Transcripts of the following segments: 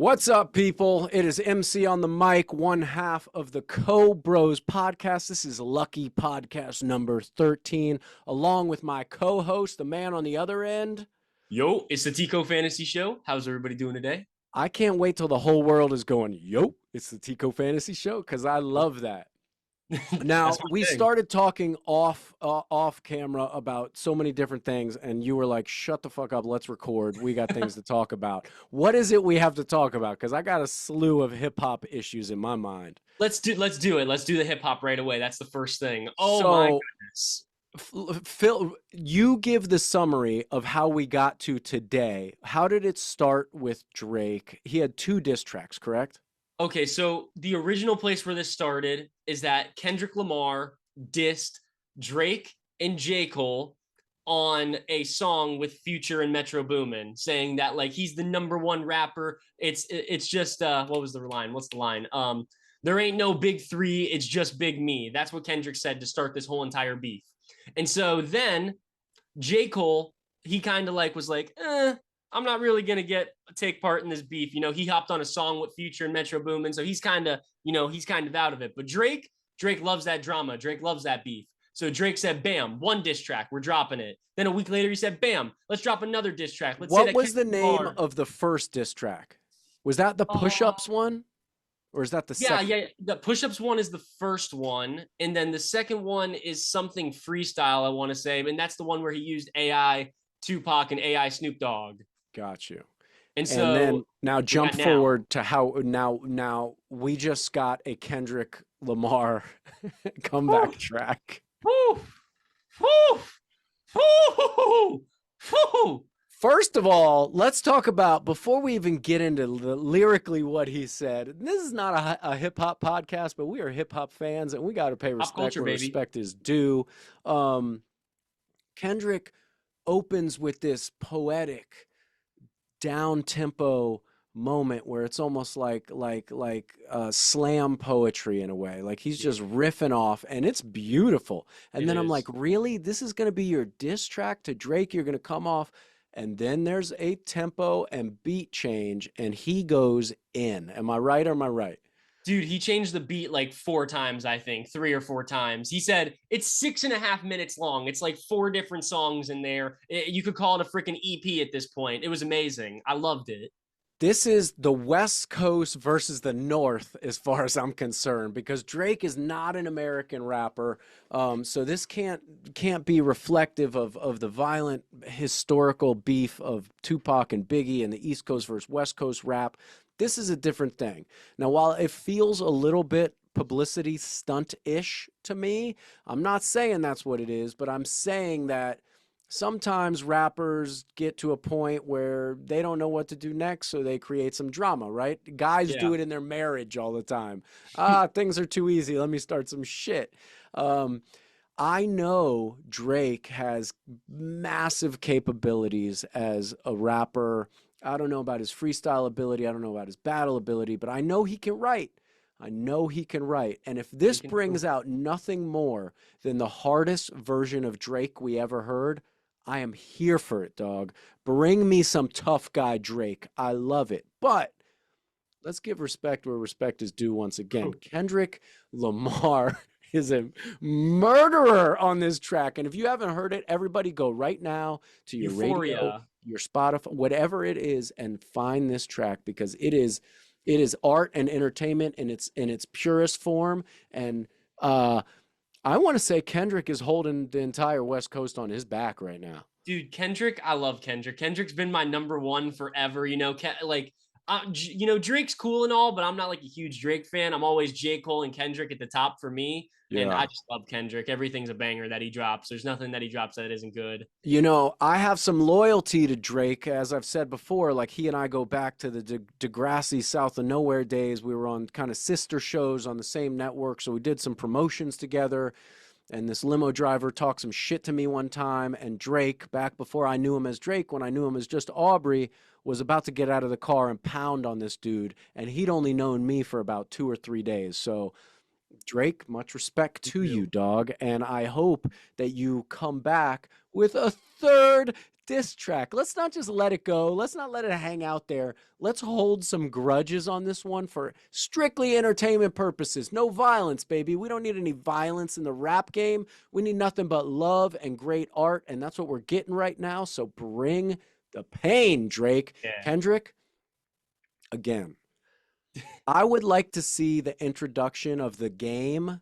What's up, people? It is MC on the mic, one half of the Co-Bros podcast. This is Lucky Podcast number 13, along with my co-host, the man on the other end. Yo, it's the Tico Fantasy Show. How's everybody doing today? I can't wait till the whole world is going, yo, it's the Tico Fantasy Show, because I love that. Now, That's my we thing. started talking off camera about so many different things, and you were like, shut the fuck up, let's record. We got things to talk about. What is it we have to talk about? Because I got a slew of hip-hop issues in my mind. Let's do it. Let's do the hip hop right away. That's the first thing. Oh my So, goodness. Phil, you give the summary of how we got to today. How did it start with Drake? He had 2 diss tracks, correct? Okay, so the original place where this started is that Kendrick Lamar dissed Drake and J. Cole on a song with Future and Metro Boomin, saying that like he's the #1 rapper. It's just what was the line? What's the line? There ain't no big 3, it's just big me. That's what Kendrick said to start this whole entire beef. And so then J. Cole, he kind of like was like, I'm not really gonna take part in this beef. You know, he hopped on a song with Future and Metro Boomin, so he's kind of, he's kind of out of it. But Drake loves that drama. Drake loves that beef. So Drake said, "Bam, 1 diss track, we're dropping it." Then a week later, he said, "Bam, let's drop another diss track." What was the name of the first diss track? Was that the Push-Ups one? Or is that the second? Yeah. The Push-Ups one is the first one, and then the second one is something freestyle, I want to say, and that's the one where he used AI Tupac and AI Snoop Dogg. Got you. And And then so now jump forward to how now we just got a Kendrick Lamar comeback track. Woo, woo, woo, woo. First of all, let's talk about, before we even get into lyrically what he said, this is not a hip-hop podcast, but we are hip-hop fans, and we got to pay respect culture, where baby. respect is due. Kendrick opens with this poetic, down-tempo moment where it's almost like slam poetry in a way. Like he's just riffing off, and it's beautiful. And then I'm like, really? This is going to be your diss track to Drake? You're going to come off... And then there's a tempo and beat change, and he goes in. Am I right or am I right? Dude, he changed the beat like 4 times, I think, 3 or 4 times. He said it's 6.5 minutes long. It's like 4 different songs in there. You could call it a freaking EP at this point. It was amazing. I loved it. This is the West Coast versus the North, as far as I'm concerned, because Drake is not an American rapper. So this can't be reflective of the violent historical beef of Tupac and Biggie and the East Coast versus West Coast rap. This is a different thing. Now, while it feels a little bit publicity stunt-ish to me, I'm not saying that's what it is, but I'm saying that sometimes rappers get to a point where they don't know what to do next, so they create some drama, right? Guys do it in their marriage all the time. Things are too easy. Let me start some shit. I know Drake has massive capabilities as a rapper. I don't know about his freestyle ability. I don't know about his battle ability, but I know he can write. I know he can write. And if this brings out nothing more than the hardest version of Drake we ever heard, I am here for it, dog. Bring me some tough guy Drake. I love it. But let's give respect where respect is due once again. Kendrick Lamar is a murderer on this track. And if you haven't heard it, everybody go right now to your radio, your Spotify, whatever it is, and find this track, because it is art and entertainment in its purest form. And I want to say Kendrick is holding the entire West Coast on his back right now. Dude, Kendrick, I love Kendrick. Kendrick's been my #1 forever. Drake's cool and all, but I'm not like a huge Drake fan. I'm always J. Cole and Kendrick at the top for me. Yeah. And I just love Kendrick. Everything's a banger that he drops. There's nothing that he drops that isn't good. I have some loyalty to Drake, as I've said before. Like, he and I go back to the Degrassi South of Nowhere days. We were on kind of sister shows on the same network, so we did some promotions together. And this limo driver talked some shit to me one time, and Drake, back before I knew him as Drake, when I knew him as just Aubrey, was about to get out of the car and pound on this dude, and he'd only known me for about 2 or 3 days. So Drake, much respect Me to you, too. dog. And I hope that you come back with a third diss track. Let's not just let it go. Let's not let it hang out there. Let's hold some grudges on this one for strictly entertainment purposes. No violence, baby. We don't need any violence in the rap game. We need nothing but love and great art. And that's what we're getting right now. So bring the pain, Drake. Yeah. Kendrick, again, I would like to see the introduction of the game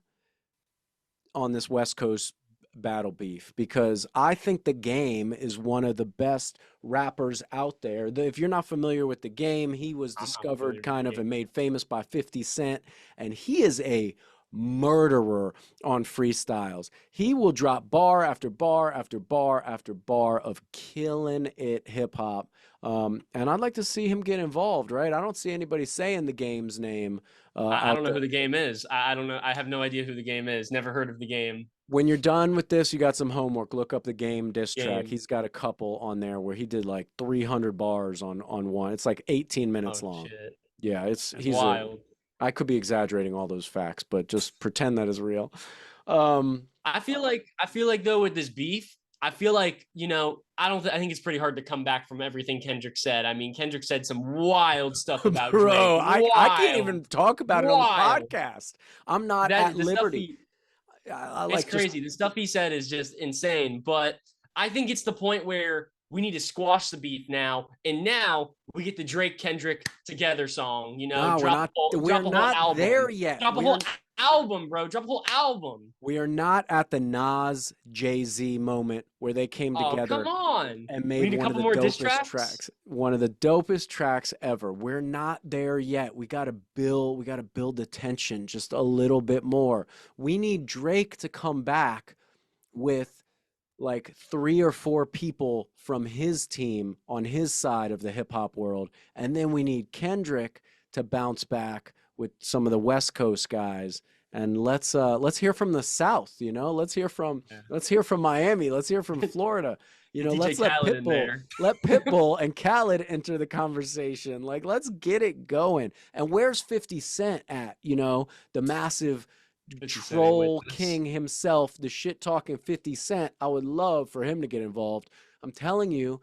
on this West Coast battle beef because I think the game is one of the best rappers out there. If you're not familiar with the game, he was I'm not discovered familiar with kind the of game. and made famous by 50 Cent, and he is a murderer on freestyles. He will drop bar after bar after bar after bar of killing it hip hop. And I'd like to see him get involved, right? I don't see anybody saying the game's name I out don't know there. who the game is. I don't know. I have no idea who the game is. Never heard of the game. When you're done with this, you got some homework. Look up the game diss track. Game. He's got a couple on there where he did like 300 bars on one. It's like 18 Oh minutes long. shit. Yeah, it's That's he's a wild. I could be exaggerating all those facts, but just pretend that is real. Um, I feel like though with this beef, I feel like, I don't I think it's pretty hard to come back from everything Kendrick said. I mean, Kendrick said some wild stuff about Drake. bro, I can't Wild. even talk about it on the Wild. podcast. I'm not That at is the stuff liberty. I it's like just crazy. The stuff he said is just insane. But I think it's the point where we need to squash the beef now. And now we get the Drake Kendrick together song, no, we're drop a whole not there album. yet. Drop a whole album, bro. Drop a whole album. We are not at the Nas Jay-Z moment where they came Oh, come together on. and We made need a one of couple the more diss dopest tracks. tracks, one of the dopest tracks ever. We're not there yet. We got to build the tension just a little bit more. We need Drake to come back with like three or four people from his team on his side of the hip hop world. And then we need Kendrick to bounce back with some of the West Coast guys. And let's hear from the South, you know. Yeah. Let's hear from Miami. Let's hear from Florida. You Get know, DJ let's let Khaled in Pitbull there. let Pitbull and Khaled enter the conversation. Like, let's get it going. And where's 50 Cent at? You know, the massive 50 Cent ain't with troll us. king himself, the shit talking 50 Cent. I would love for him to get involved. I'm telling you,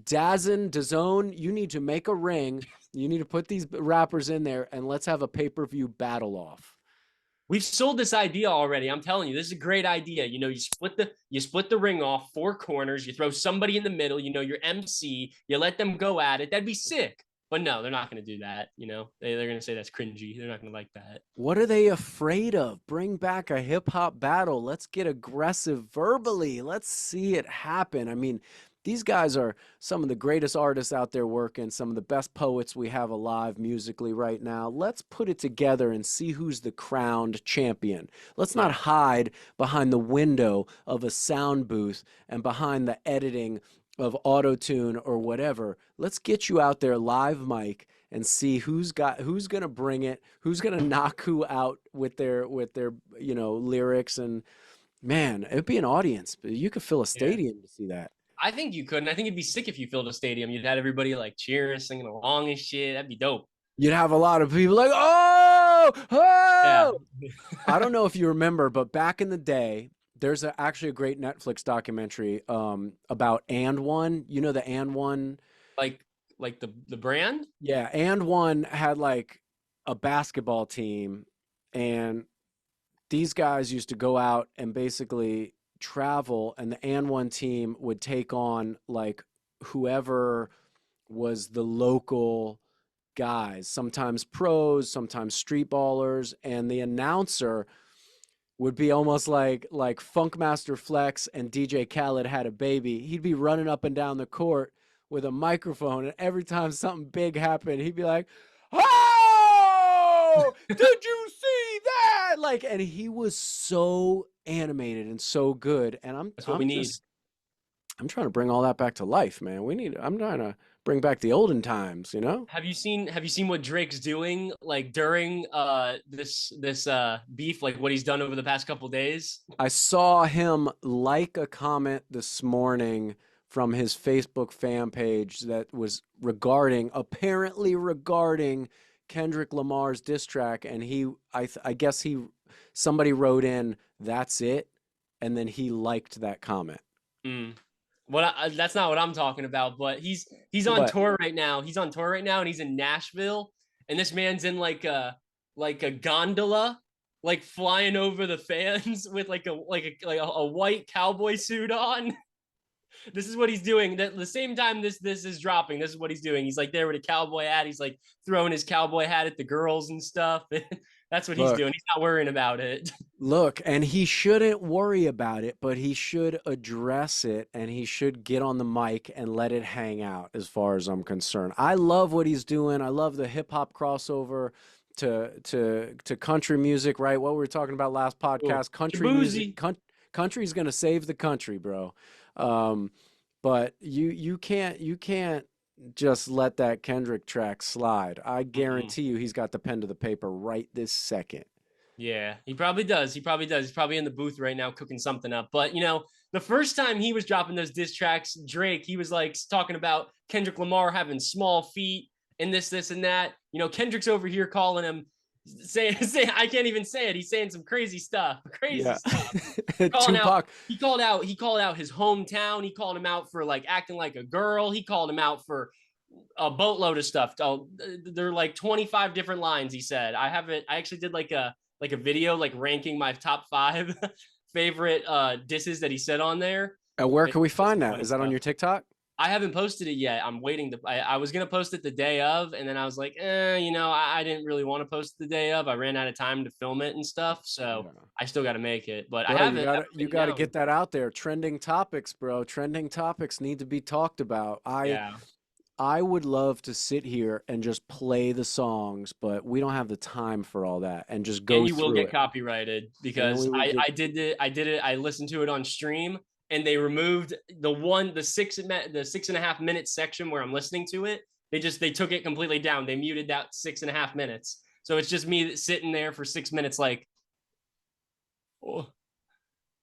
DAZN, you need to make a ring. You need to put these rappers in there and let's have a pay per view battle off. We've sold this idea already. I'm telling you, this is a great idea. You split the ring off four corners. You throw somebody in the middle. Your MC. You let them go at it. That'd be sick. But no, they're not going to do that. They're going to say that's cringy. They're not going to like that. What are they afraid of? Bring back a hip hop battle. Let's get aggressive verbally. Let's see it happen. I mean, these guys are some of the greatest artists out there working, some of the best poets we have alive musically right now. Let's put it together and see who's the crowned champion. Let's not Yeah. hide behind the window of a sound booth and behind the editing of auto tune or whatever. Let's get you out there live mic and see who's gonna bring it, who's gonna knock who out with their lyrics. And man, it'd be an audience. You could fill a Yeah. stadium to see that. I think you could. And I think it'd be sick if you filled a stadium. You'd have everybody like cheering, singing along and shit. That'd be dope. You'd have a lot of people like, oh, Yeah. oh. I don't know if you remember, but back in the day, there's actually a great Netflix documentary about And One. You know the And One. like the brand. Yeah, And One had like a basketball team, and these guys used to go out and basically travel, and the And One team would take on like whoever was the local guys, sometimes pros, sometimes street ballers, and the announcer would be almost like Funkmaster Flex and DJ Khaled had a baby. He'd be running up and down the court with a microphone, and every time something big happened, he'd be like, "Oh, did you see that?" Like, and he was so animated and so good. And That's what we need. I'm trying to bring all that back to life, man. I'm trying to bring back the olden times, you know? Have you seen what Drake's doing like during this beef, like what he's done over the past couple days? I saw him like a comment this morning from his Facebook fan page that was apparently regarding Kendrick Lamar's diss track, and I guess somebody wrote in, "That's it," and then he liked that comment. Mm. That's not what I'm talking about, but he's on What? tour right now. He's on tour right now, and he's in Nashville. And this man's in like a gondola, like flying over the fans with like a white cowboy suit on. This is what he's doing. At the same time this is dropping, this is what he's doing. He's like there with a cowboy hat. He's like throwing his cowboy hat at the girls and stuff. That's what he's Look, doing. He's not worrying about it. look, and he shouldn't worry about it, but he should address it and he should get on the mic and let it hang out as far as I'm concerned. I love what he's doing. I love the hip hop crossover to country music, right? What we were talking about last Ooh, podcast, country music, Shabuzi. country's going to save the country, bro. Um, but you can't just let that Kendrick track slide. I Mm-mm. guarantee you he's got the pen to the paper right this second. Yeah, he probably does. He probably does. He's probably in the booth right now cooking something up. But the first time he was dropping those diss tracks, Drake, he was like talking about Kendrick Lamar having small feet and this, and that. Kendrick's over here calling him say I can't even say it. He's saying some crazy stuff. Crazy Yeah. stuff. Calling out Tupac. he called out his hometown. He called him out for like acting like a girl. He called him out for a boatload of stuff. Oh, there are like 25 different lines he said. I actually did like a video like ranking my top 5 favorite disses that he said on there. And where It's can we just find that? funny Is that on stuff. your TikTok? I haven't posted it yet. I'm waiting to. I was gonna post it the day of, and then I was like, I didn't really want to post it the day of. I ran out of time to film it and stuff, so Yeah. I still got to make it. But I Bro, have you it. I have gotta it you written gotta down. get that out there. Trending topics, bro. Trending topics need to be talked about. I Yeah, I would love to sit here and just play the songs, but we don't have the time for all that and just and go you will through get it. copyrighted And because we will I get I did it. I did it. I listened to it on stream, and they removed the 6.5 minute section where I'm listening to it. They took it completely down. They muted that 6.5 minutes. So it's just me sitting there for 6 minutes, like, oh,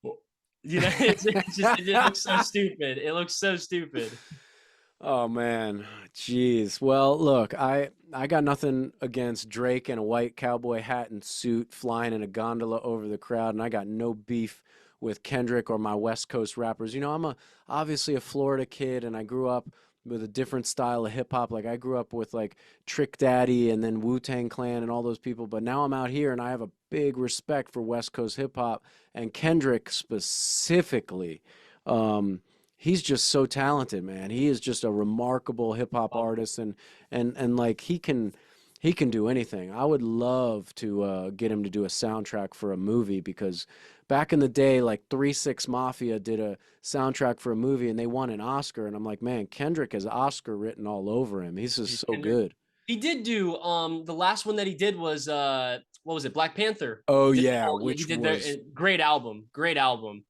oh. It looks so stupid. It looks so stupid. Oh man, jeez. Well, look, I got nothing against Drake in a white cowboy hat and suit flying in a gondola over the crowd, and I got no beef with Kendrick or my West Coast rappers. I'm obviously a Florida kid, and I grew up with a different style of hip hop. Like I grew up with like Trick Daddy and then Wu-Tang Clan and all those people, but now I'm out here and I have a big respect for West Coast hip hop and Kendrick specifically. Um, he's just so talented, man. He is just a remarkable hip hop artist, and like he can do anything. I would love to get him to do a soundtrack for a movie because back in the day, like 3 6 Mafia did a soundtrack for a movie and they won an Oscar, and I'm like, man, Kendrick has Oscar written all over him. He's just so Kendrick. good. He did do the last one that he did was what was it? Black Panther. Oh Did yeah, he which did their was great album. Great album.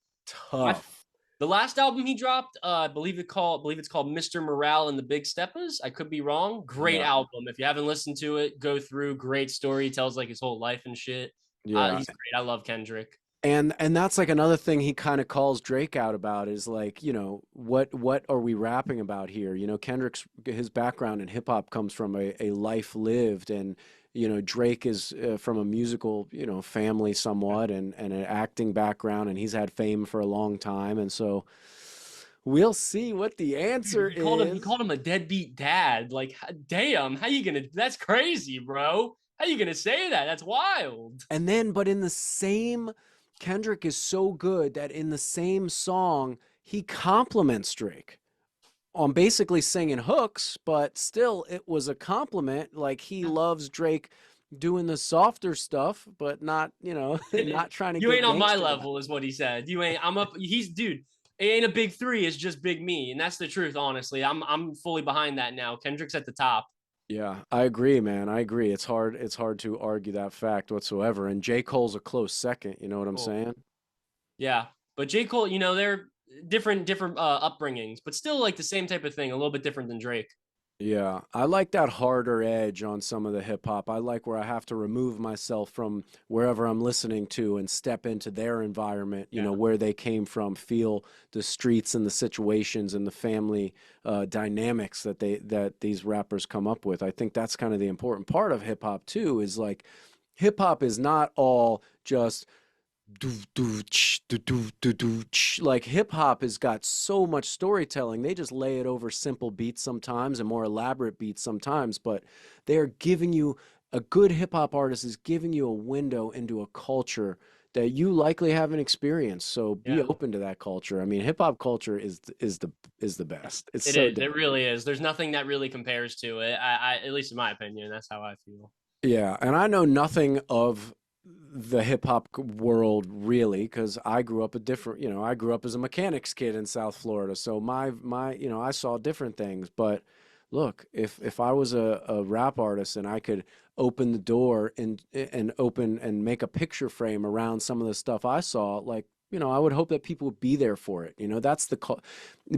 My tough. The last album he dropped, I believe it's called Mr. Morale and the Big Steppers. I could be wrong. Great Yeah, album. If you haven't listened to it, go through. Great story. He tells like his whole life and shit. yeah. He's great. I love Kendrick. And that's like another thing he kind of calls Drake out about is like, what are we rapping about here? Kendrick's his background in hip hop comes from a life lived, and Drake is from a musical, family somewhat, and an acting background, and he's had fame for a long time, and so we'll see what the Dude, answer he is. called him a deadbeat dad. Like, damn, how you gonna? That's crazy, bro. How you gonna say that? That's wild. And then, but in the same, Kendrick is so good that in the same song, he compliments Drake on basically singing hooks, but still it was a compliment. Like he loves Drake doing the softer stuff, but not, not trying to You get ain't on my gangster about level, is what he said. You ain't. I'm up. He's dude. It ain't a big three. It's just big me, and that's the truth. Honestly, I'm fully behind that now. Kendrick's at the top. it. Yeah, I agree, man. I agree. It's hard to argue that fact whatsoever. And J. Cole's a close second, you know what I'm Cool. saying? Yeah, but J Cole, they're different upbringings, but still like the same type of thing. A little bit different than Drake. Yeah, I like that harder edge on some of the hip hop. I like where I have to remove myself from wherever I'm listening to and step into their environment, Yeah. where they came from, feel the streets and the situations and the family dynamics that these rappers come up with. I think that's kind of the important part of hip hop too, is like hip hop is not all just do do ch, do ch. Like hip hop has got so much storytelling. They just lay it over simple beats sometimes and more elaborate beats sometimes, but they are giving you a good hip hop artist is giving you a window into a culture that you likely haven't experienced. So be Yeah. open to that culture. I mean, hip hop culture is the best. It's It so is. It dope. really is. There's nothing that really compares to it. At least in my opinion, that's how I feel. Yeah, and I know nothing of the hip hop world really because I grew up a different, I grew up as a mechanics kid in South Florida. So I saw different things. But look, if I was a rap artist and I could open the door and open and make a picture frame around some of the stuff I saw, like, I would hope that people would be there for it. That's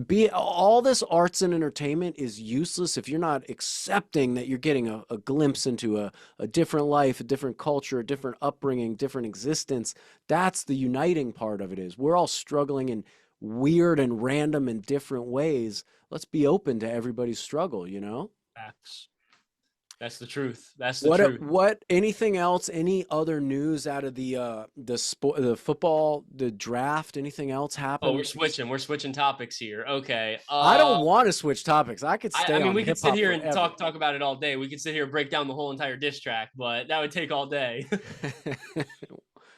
be all this arts and entertainment is useless if you're not accepting that you're getting a glimpse into a different life, a different culture, a different upbringing, different existence. That's the uniting part of it is we're all struggling in weird and random and different ways. Let's be open to everybody's struggle. Facts. That's the truth. That's the What truth. what anything else, any other news out of the sport, the football, the draft, anything else Oh, happened? we're switching. We're switching topics here. Okay. I don't want to switch topics. I could I stay mean, on we could hip sit hop here and forever. talk about it all day. We could sit here and break down the whole entire diss track, but that would take all day.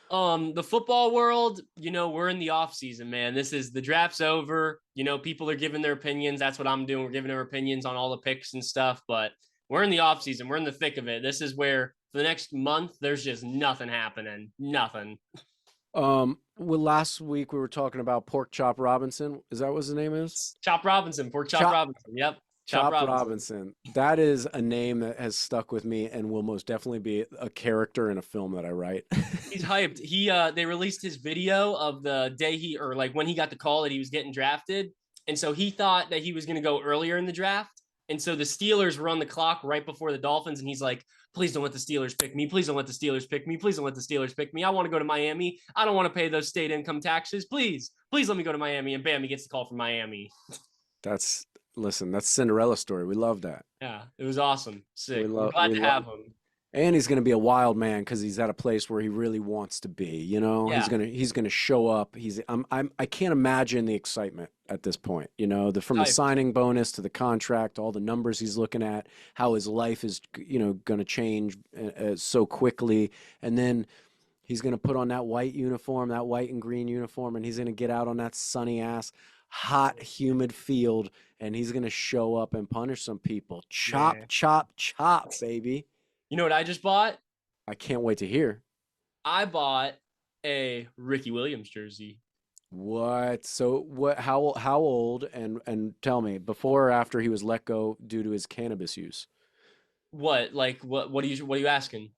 The football world, we're in the off season, man. This is the draft's over. People are giving their opinions. That's what I'm doing. We're giving our opinions on all the picks and stuff, but we're in the off season. We're in the thick of it. This is where for the next month, there's just nothing happening. Nothing. Well, last week we were talking about Pork Chop Robinson. Is that what his name is? Chop Robinson, poor Chop Chop Robinson. Yep. Chop Chop Robinson. Robinson. That is a name that has stuck with me and will most definitely be a character in a film that I write. He's hyped. They released his video of the day or like when he got the call that he was getting drafted. And so he thought that he was going to go earlier in the draft. And so the Steelers were on the clock right before the Dolphins. And he's like, please don't let the Steelers pick me. Please don't let the Steelers pick me. Please don't let the Steelers pick me. I want to go to Miami. I don't want to pay those state income taxes. Please, please let me go to Miami. And bam, he gets the call from Miami. That's Listen, that's Cinderella story. We love that. Yeah, it was awesome. We Sick. We're love glad we to love have him. And he's going to be a wild man because he's at a place where he really wants to be. He's Yeah, gonna show up. I can't imagine the excitement at this point. From the hyped. signing bonus to the contract, all the numbers he's looking at, how his life is going to change so quickly, and then he's going to put on that white uniform, that white and green uniform, and he's going to get out on that sunny ass, hot, humid field, and he's going to show up and punish some people. Chop, Yeah. chop, chop, baby. You know what I just bought? I can't wait to hear. I bought a Ricky Williams jersey. What? So what? How old? And tell me, before or after he was let go due to his cannabis use? What? Like what are you asking?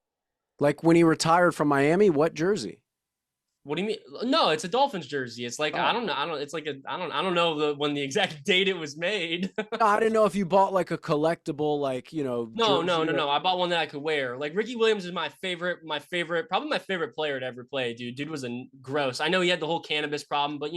Like when he retired from Miami, what jersey? What do you mean? No, it's a Dolphins jersey. It's like I Oh, don't know. I don't. It's like a I don't know when the exact date it was made. no, I didn't know if you bought like a collectible, like No, no, jersey no, that. no. I bought one that I could wear. Like Ricky Williams is probably my favorite player to ever play. Dude was gross. I know he had the whole cannabis problem, but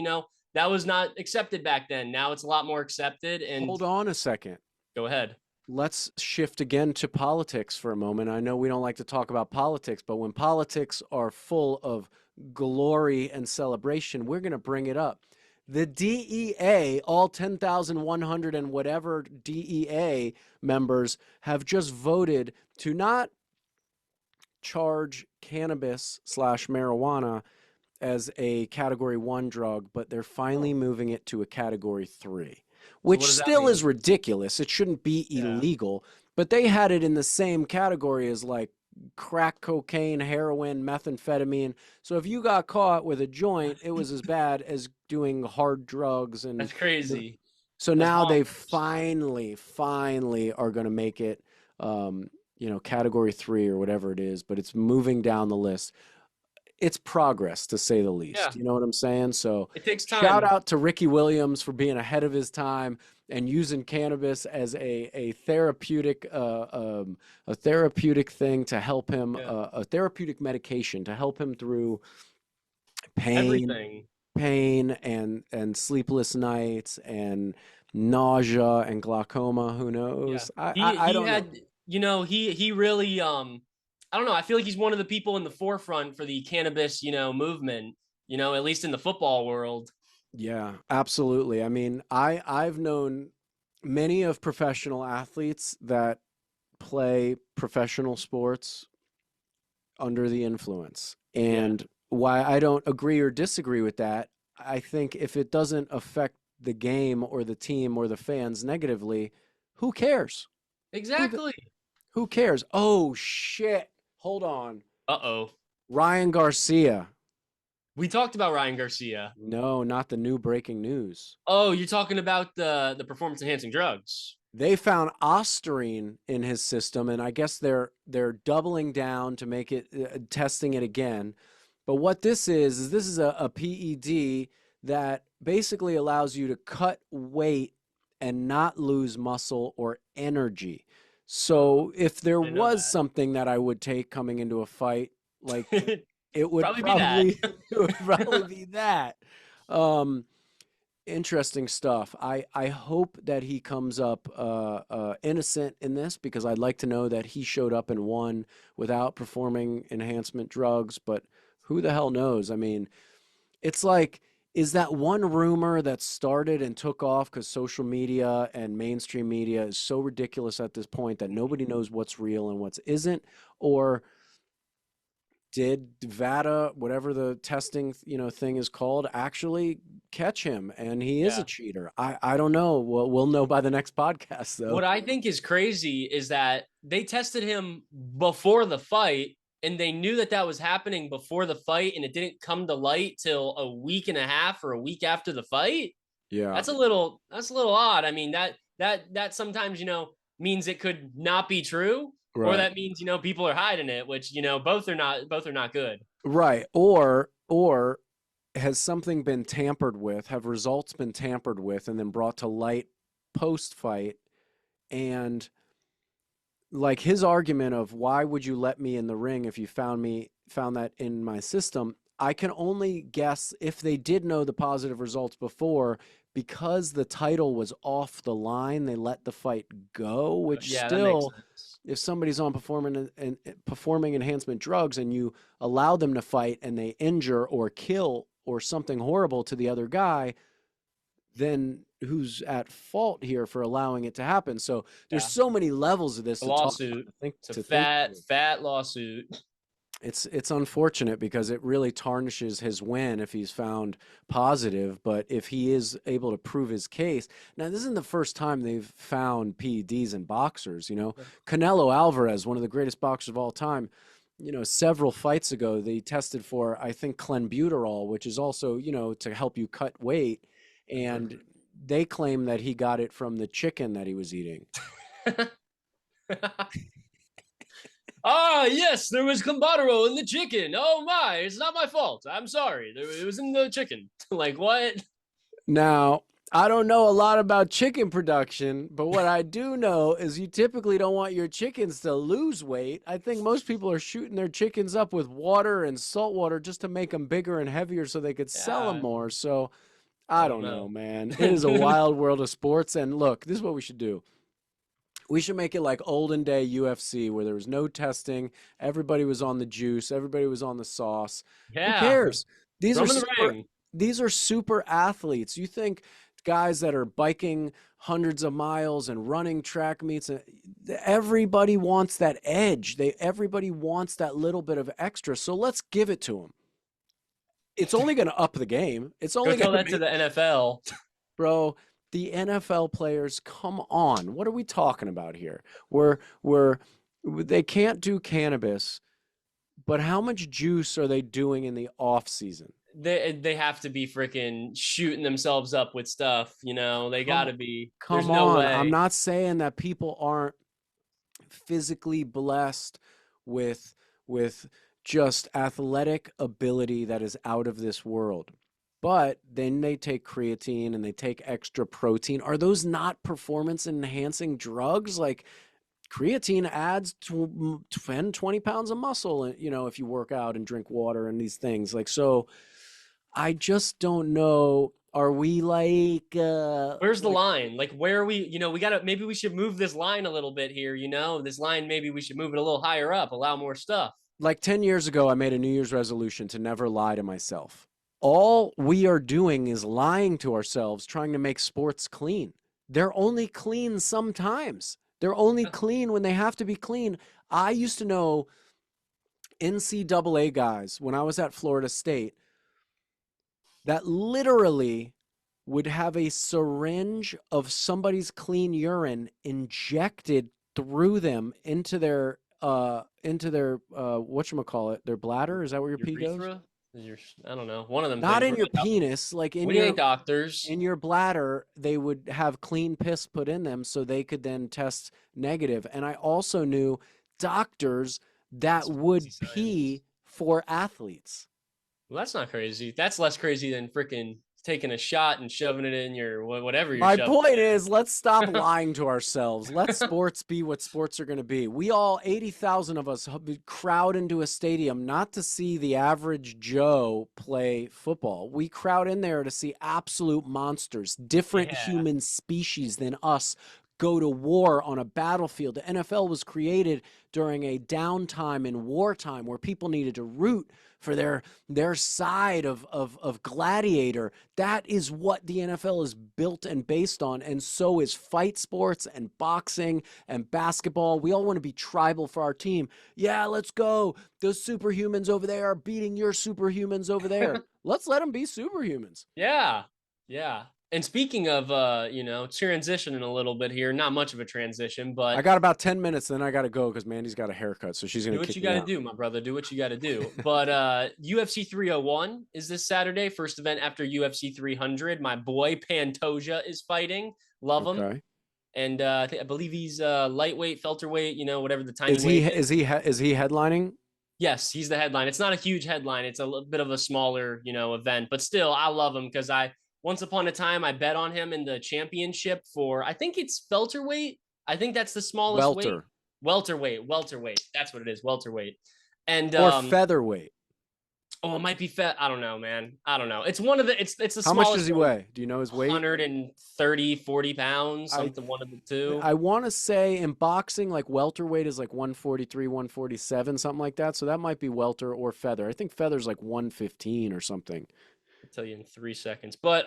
that was not accepted back then. Now it's a lot more accepted. And Hold on a second. go ahead. Let's shift again to politics for a moment. I know we don't like to talk about politics, but when politics are full of glory and celebration, we're going to bring it up. The DEA, all 10,100 and whatever DEA members, have just voted to not charge cannabis slash marijuana as a category one drug, but they're finally Oh, moving it to a category three, so which what does that still is mean? ridiculous. It shouldn't be Yeah, illegal, but they had it in the same category as like crack cocaine, heroin, methamphetamine. So if you got caught with a joint, it was as bad as doing hard drugs and that's crazy. so That's now they bonkers. finally are going to make it category three or whatever it is, but it's moving down the list. it's progress to say the Yeah, least. You know what I'm saying? So it takes shout time. out to Ricky Williams for being ahead of his time and using cannabis as a therapeutic thing to help him, Yeah, a therapeutic medication to help him through pain, everything. and sleepless nights and nausea and glaucoma. Who Yeah, knows? I he don't know. had, he really, I don't know. I feel like he's one of the people in the forefront for the cannabis, movement. At least in the football world. Yeah, absolutely. I mean, I've known many of professional athletes that play professional sports under the influence. Yeah, And why I don't agree or disagree with that, I think if it doesn't affect the game or the team or the fans negatively, who cares? Who the, exactly. who cares? Oh shit. Hold on. Uh-oh. Ryan Garcia. We talked about Ryan Garcia. No, not the new breaking news. Oh, you're talking about the performance enhancing drugs. They found ostarine in his system, and I guess they're doubling down to make it testing it again. But what this is this is a PED that basically allows you to cut weight and not lose muscle or energy. Oh, So if there I didn't know was something that I would take coming into a fight, like that. it would Probably be that. probably it would probably be that. Um, Interesting stuff. I hope that he comes up innocent in this because I'd like to know that he showed up and won without performing enhancement drugs. But who the hell knows? I mean, it's like, is that one rumor that started and took off because social media and mainstream media is so ridiculous at this point that nobody knows what's real and what's isn't? Or did Vada, whatever the testing, thing is called, actually catch him and he is a Yeah. cheater? I don't know. We'll know by the next podcast though. What I think is crazy is that they tested him before the fight and they knew that that was happening before the fight and it didn't come to light till a week and a half or a week after the fight. Yeah, That's a little odd. I mean, that sometimes, means it could not be true, or right. that means, people are hiding it, which, both are not good. Right. Or has something been tampered with? Have results been tampered with and then brought to light post fight? And like his argument of why would you let me in the ring if you found that in my system, I can only guess if they did know the positive results before because the title was off the line, they let the fight go, which Yeah, that makes still, sense. if somebody's on performing enhancement drugs and you allow them to fight and they injure or kill or something horrible to the other guy, then who's at fault here for allowing it to happen? So there's Yeah. so many levels of this A to talk about, lawsuit. It's a to think fat, through. fat lawsuit. It's unfortunate because it really tarnishes his win if he's found positive, but if he is able to prove his case. Now, this isn't the first time they've found PEDs in boxers, Canelo Alvarez, one of the greatest boxers of all time, several fights ago, they tested for, I think, clenbuterol, which is also, to help you cut weight. And they claim that he got it from the chicken that he was eating. Ah, yes, there was Cambadero in the chicken. Oh my, it's not my fault. I'm sorry. It was in the chicken. Like what? Now, I don't know a lot about chicken production, but what I do know is you typically don't want your chickens to lose weight. I think most people are shooting their chickens up with water and salt water just to make them bigger and heavier so they could sell them Yeah, more. So I I don't don't know, know. man. It is a wild world of sports. And look, this is what we should do. We should make it like olden day UFC where there was no testing. Everybody was on the juice. Everybody was on the sauce. Who Yeah, cares? These throw are him in the super. ring. These are super athletes. You think guys that are biking hundreds of miles and running track meets, everybody wants that edge. Everybody wants that little bit of extra. So let's give it to them. It's only going to up the game. It's Go only going tell to that to make, the NFL. bro, the NFL players, come on. What are we talking about here? We're they can't do cannabis, but how much juice are they doing in the off season? They have to be freaking shooting themselves up with stuff. They got Come to be. There's come no on. I'm way. not saying that people aren't physically blessed with with just athletic ability that is out of this world. But then they take creatine and they take extra protein. Are those not performance enhancing drugs? Like creatine adds to 10, 20 pounds of muscle, you know, if you work out and drink water and these things. Like, so I just don't know. Are we Where's the line? Like, where are we? We gotta, maybe we should move this line a little bit here. This line, maybe we should move it a little higher up, allow more stuff. like 10 years ago, I made a New Year's resolution to never lie to myself. All we are doing is lying to ourselves, trying to make sports clean. They're only clean sometimes. They're only clean when they have to be clean. I used to know NCAA guys when I was at Florida State that literally would have a syringe of somebody's clean urine injected through them into their whatchamacallit, their bladder. Is that where your pee goes? Urethra? I don't know. One of them Not things. in your penis, like We ain't doctors. in your bladder. They would have clean piss put in them so they could then test negative. And I also knew doctors that That's would crazy pee science. for athletes. Well, that's not crazy. That's less crazy than freaking taking a shot and shoving it in your whatever you're My shoving. point is, let's stop lying to ourselves. Let sports be what sports are going to be. We all, 80,000 of us, crowd into a stadium not to see the average Joe play football. We crowd in there to see absolute monsters, different Yeah. human species than us, go to war on a battlefield. The NFL was created during a downtime in wartime where people needed to root for their side of gladiator. That is what the NFL is built and based on, and so is fight sports and boxing and basketball. We all want to be tribal for our team. Yeah, let's go. Those superhumans over there are beating your superhumans over there. Let's let them be superhumans. Yeah. Yeah. And speaking of transitioning a little bit here, not much of a transition, I but got about 10 minutes, then I got to go because Mandy's got a haircut, so she's do going to what you kick me got to out. do, my brother. Do what you got to do. But UFC 301 is this Saturday, first event after UFC 300. My boy Pantoja is fighting. Love him. Okay. And I believe he's lightweight, welterweight, whatever the tiny Is he weight is. is he headlining? Yes, he's the headline. It's not a huge headline. It's a little bit of a smaller, event, but still, I love him because once upon a time I bet on him in the championship for, I think it's welterweight. I think that's the smallest weight. Welter Welterweight. That's what it is, welterweight. And or featherweight? oh, it might be fat. I don't know, man. I don't know. It's one of the. It's the How much smallest does he one. weigh? Do you know his weight? 130, 40 pounds, I something, one of the two. I want to say in boxing, like welterweight is like 143, 147, something like that. So that might be welter or feather. I think feather's like 115 or something. I'll tell you in 3 seconds. But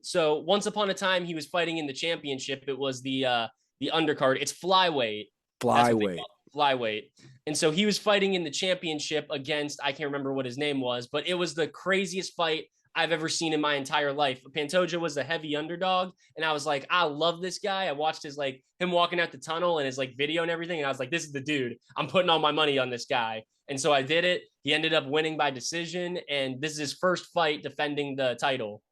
so once upon a time he was fighting in the championship. It was the undercard. It's flyweight. That's what they Flyweight. call it, flyweight. And so he was fighting in the championship against, I can't remember what his name was, but it was the craziest fight I've ever seen in my entire life. Pantoja was a heavy underdog, and I was like, I love this guy. I watched his him walking out the tunnel and his video and everything, and I was like, this is the dude. I'm putting all my money on this guy. And so I did it. He ended up winning by decision, and this is his first fight defending the title.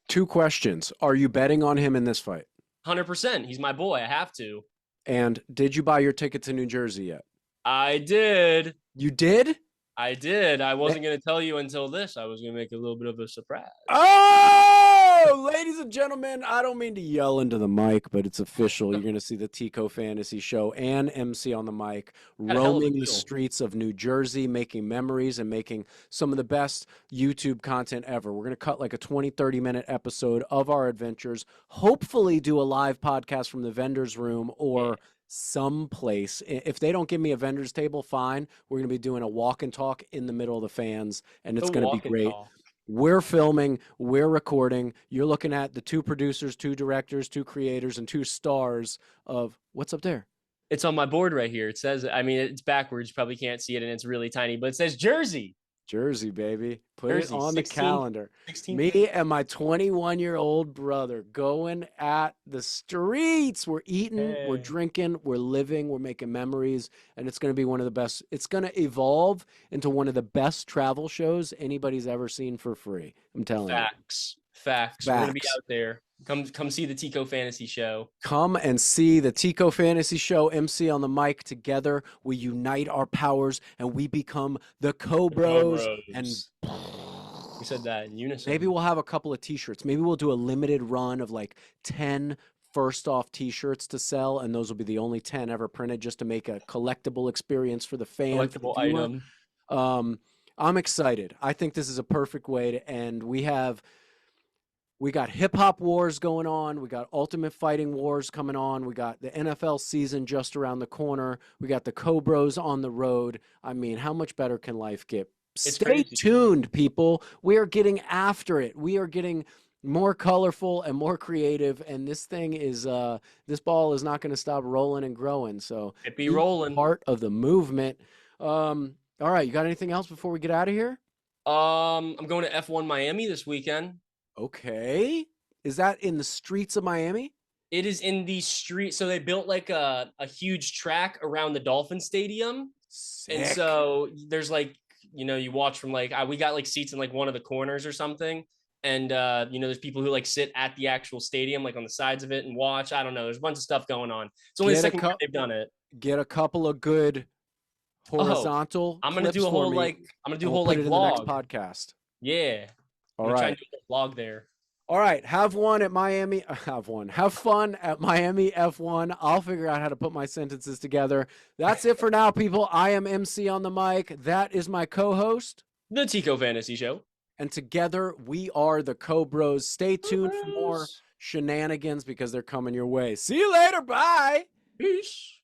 Two questions. Are you betting on him in this fight? 100%. He's my boy. I have to. And did you buy your ticket to New Jersey yet? I did. You did? I did. I wasn't going to tell you until this. I was going to make a little bit of a surprise. Oh, ladies and gentlemen, I don't mean to yell into the mic, but it's official. You're going to see the Tico Fantasy Show and MC on the mic roaming the streets of New Jersey, making memories and making some of the best YouTube content ever. We're going to cut like a 20, 30-minute episode of our adventures, hopefully do a live podcast from the vendor's room or someplace. If they don't give me a vendor's table, fine. We're going to be doing a walk and talk in the middle of the fans, and it's going to be great. We're filming, we're recording. You're looking at the two producers, two directors, two creators, and two stars of what's up there. It's on my board right here. It says, I mean, it's backwards. You probably can't see it, and it's really tiny, but it says Jersey. Jersey, baby. Put it on 16, the calendar. 16. Me and my 21-year-old brother going at the streets. We're eating, we're drinking, we're living, we're making memories, and it's going to be one of the best. It's going to evolve into one of the best travel shows anybody's ever seen for free. I'm telling you. Facts. We're going to be out there. Come see the Tico Fantasy Show. Come and see the Tico Fantasy Show, MC on the mic. Together, we unite our powers and we become the The Cobros. And Cobros. We said that in unison. maybe we'll have a couple of t-shirts. Maybe we'll do a limited run of like 10 first off t-shirts to sell, and those will be the only 10 ever printed, just to make a collectible experience for the fan, for the Collectible viewer. item. I'm excited. I think this is a perfect way to end. We got hip hop wars going on. We got Ultimate Fighting Wars coming on. We got the NFL season just around the corner. We got the Cobros on the road. I mean, how much better can life get? Stay crazy. tuned, people. We are getting after it. We are getting more colorful and more creative. And this thing is, this ball is not going to stop rolling and growing. So It be rolling. Part of the movement. All right. You got anything else before we get out of here? I'm going to F1 Miami this weekend. Okay. Is that in the streets of Miami? It is in the street. So they built like a huge track around the Dolphin Stadium. Sick. And so there's like, you watch from like, we got like seats in like one of the corners or something. And, there's people who like sit at the actual stadium, like on the sides of it and watch. I don't know. There's a bunch of stuff going on. It's only the second year they've done it. Get a couple of good horizontal. I'm going to do a whole like, vlog in the next podcast. Yeah. All right. Try and do a vlog there. All right. Have fun at Miami F1. I'll figure out how to put my sentences together. That's it for now, people. I am MC on the mic. That is my co-host, the Tico Fantasy Show. And together we are the Cobros. Stay tuned for more shenanigans because they're coming your way. See you later. Bye. Peace.